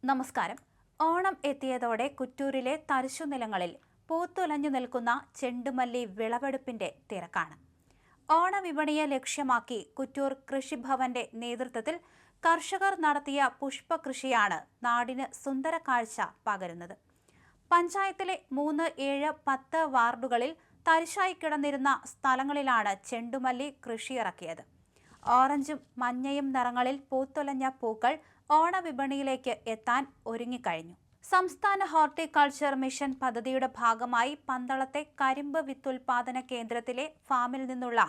നമസ്കാരം. ഓണം എത്തിയതോടെ കുറ്റൂരിലെ തരിശുനിലങ്ങളിൽ പൂത്തുലഞ്ഞു നിൽക്കുന്ന ചെണ്ടുമല്ലി വിളവെടുപ്പിന്റെ തിരക്കാണ്. ഓണവിപണിയെ ലക്ഷ്യമാക്കി കുറ്റൂർ കൃഷിഭവന്റെ നേതൃത്വത്തിൽ കർഷകർ നടത്തിയ പുഷ്പകൃഷിയാണ് നാടിന് സുന്ദര കാഴ്ച പകരുന്നത്. പഞ്ചായത്തിലെ 3, 7, 10 വാർഡുകളിൽ തരിശായി കിടന്നിരുന്ന സ്ഥലങ്ങളിലാണ് ചെണ്ടുമല്ലി കൃഷിയിറക്കിയത്. ഓറഞ്ചും മഞ്ഞയും നിറങ്ങളിൽ പൂത്തുലഞ്ഞ പൂക്കൾ ഓണവിപണിയിലേക്ക് എത്താൻ ഒരുങ്ങിക്കഴിഞ്ഞു. സംസ്ഥാന ഹോർട്ടിക്കൾച്ചർ മിഷൻ പദ്ധതിയുടെ ഭാഗമായി പന്തളത്തെ കരിമ്പ് വിത്തുൽപാദന കേന്ദ്രത്തിലെ ഫാമിൽ നിന്നുള്ള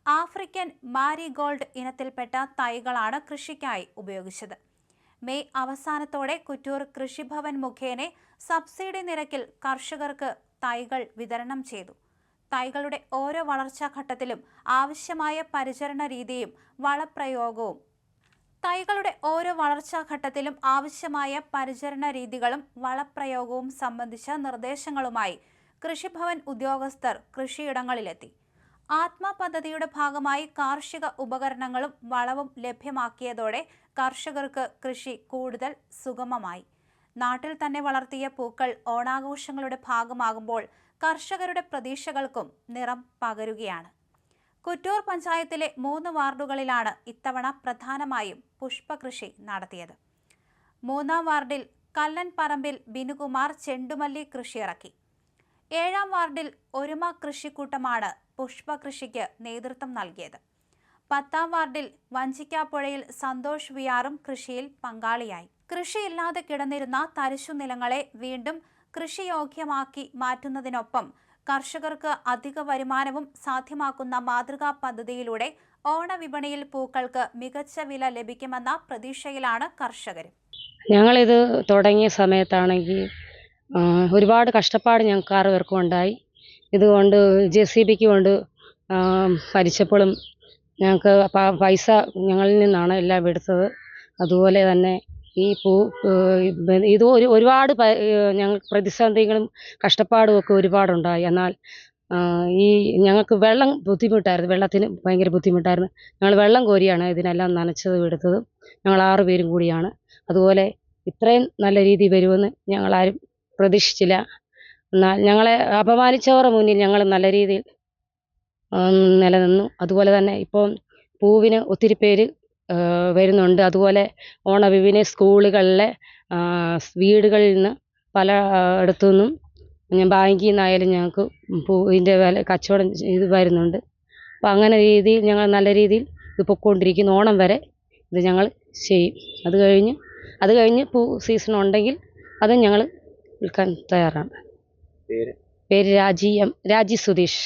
ആഫ്രിക്കൻ മാരിഗോൾഡ് ഇനത്തിൽപ്പെട്ട തൈകളാണ് കൃഷിക്കായി ഉപയോഗിച്ചത്. മെയ് അവസാനത്തോടെ കുറ്റൂർ കൃഷിഭവൻ മുഖേന സബ്സിഡി നിരക്കിൽ കർഷകർക്ക് തൈകൾ വിതരണം ചെയ്തു. തൈകളുടെ ഓരോ വളർച്ചാഘട്ടത്തിലും ആവശ്യമായ പരിചരണ രീതിയും വളപ്രയോഗവും സംബന്ധിച്ച നിർദ്ദേശങ്ങളുമായി കൃഷിഭവൻ ഉദ്യോഗസ്ഥർ കൃഷിയിടങ്ങളിലെത്തി. ആത്മ പദ്ധതിയുടെ ഭാഗമായി കാർഷിക ഉപകരണങ്ങളും വളവും ലഭ്യമാക്കിയതോടെ കർഷകർക്ക് കൃഷി കൂടുതൽ സുഗമമായി. നാട്ടിൽ തന്നെ വളർത്തിയ പൂക്കൾ ഓണാഘോഷങ്ങളുടെ ഭാഗമാകുമ്പോൾ കർഷകരുടെ പ്രതീക്ഷകൾക്കും നിറം പകരുകയാണ്. കുറ്റൂർ പഞ്ചായത്തിലെ 3 വാർഡുകളിലാണ് ഇത്തവണ പ്രധാനമായും പുഷ്പകൃഷി നടത്തിയത്. 3-ാം വാർഡിൽ കല്ലൻപറമ്പിൽ ബിനുകുമാർ ചെണ്ടുമല്ലി കൃഷിയിറക്കി. 7-ാം വാർഡിൽ ഒരുമ കൃഷിക്കൂട്ടമാണ് പുഷ്പകൃഷിക്ക് നേതൃത്വം നൽകിയത്. 10-ാം വാർഡിൽ വഞ്ചിക്കാപ്പുഴയിൽ സന്തോഷ് വിയാറും കൃഷിയിൽ പങ്കാളിയായി. കൃഷിയില്ലാതെ കിടന്നിരുന്ന തരിശുനിലങ്ങളെ വീണ്ടും കൃഷിയോഗ്യമാക്കി മാറ്റുന്നതിനൊപ്പം കർഷകർക്ക് അധിക വരുമാനവും സാധ്യമാക്കുന്ന മാതൃകാ പദ്ധതിയിലൂടെ ഓണവിപണിയിൽ പൂക്കൾക്ക് മികച്ച വില ലഭിക്കുമെന്ന പ്രതീക്ഷയിലാണ് കർഷകർ. ഞങ്ങളിത് തുടങ്ങിയ സമയത്താണെങ്കിൽ ഒരുപാട് കഷ്ടപ്പാട് ഞങ്ങൾക്ക് 6 പേർക്കും ഉണ്ടായി. ഇതുകൊണ്ട് JCBക്ക് കൊണ്ട് ഭരിച്ചപ്പോഴും ഞങ്ങൾക്ക് പൈസ ഞങ്ങളിൽ നിന്നാണ് എല്ലാം എടുത്തത്. അതുപോലെ തന്നെ ഈ ഇത് ഒരുപാട് ഞങ്ങൾ പ്രതിസന്ധികളും കഷ്ടപ്പാടും ഒക്കെ ഒരുപാടുണ്ടായി. എന്നാൽ ഈ ഞങ്ങൾക്ക് ബുദ്ധിമുട്ടായിരുന്നു. വെള്ളത്തിന് ഭയങ്കര ബുദ്ധിമുട്ടായിരുന്നു. ഞങ്ങൾ വെള്ളം കോരിയാണ് ഇതിനെല്ലാം നനച്ചതും എടുത്തതും. ഞങ്ങൾ 6 പേരും കൂടിയാണ്. അതുപോലെ ഇത്രയും നല്ല രീതി വരുമെന്ന് ഞങ്ങളാരും പ്രതീക്ഷിച്ചില്ല. എന്നാൽ ഞങ്ങളെ അപമാനിച്ചവരുടെ മുന്നിൽ ഞങ്ങൾ നല്ല രീതിയിൽ നിലനിന്നു. അതുപോലെ തന്നെ ഇപ്പം പൂവിന് ഒത്തിരി പേര് വരുന്നുണ്ട്. അതുപോലെ ഓണവിപണി സ്കൂളുകളിലെ വീടുകളിൽ നിന്ന് പല ഇടത്തു നിന്നും ബാങ്കിൽ നിന്നായാലും ഞങ്ങൾക്ക് പൂവിൻ്റെ വില കച്ചവടം ഇത് വരുന്നുണ്ട്. അപ്പം അങ്ങനെ രീതിയിൽ ഞങ്ങൾ നല്ല രീതിയിൽ ഇത് പൊയ്ക്കൊണ്ടിരിക്കുന്നു. ഓണം വരെ ഇത് ഞങ്ങൾ ചെയ്യും. അത് കഴിഞ്ഞ് പൂ സീസൺ ഉണ്ടെങ്കിൽ അതും ഞങ്ങൾ വിൽക്കാൻ തയ്യാറാണ്. പേര് രാജി സുധീഷ്.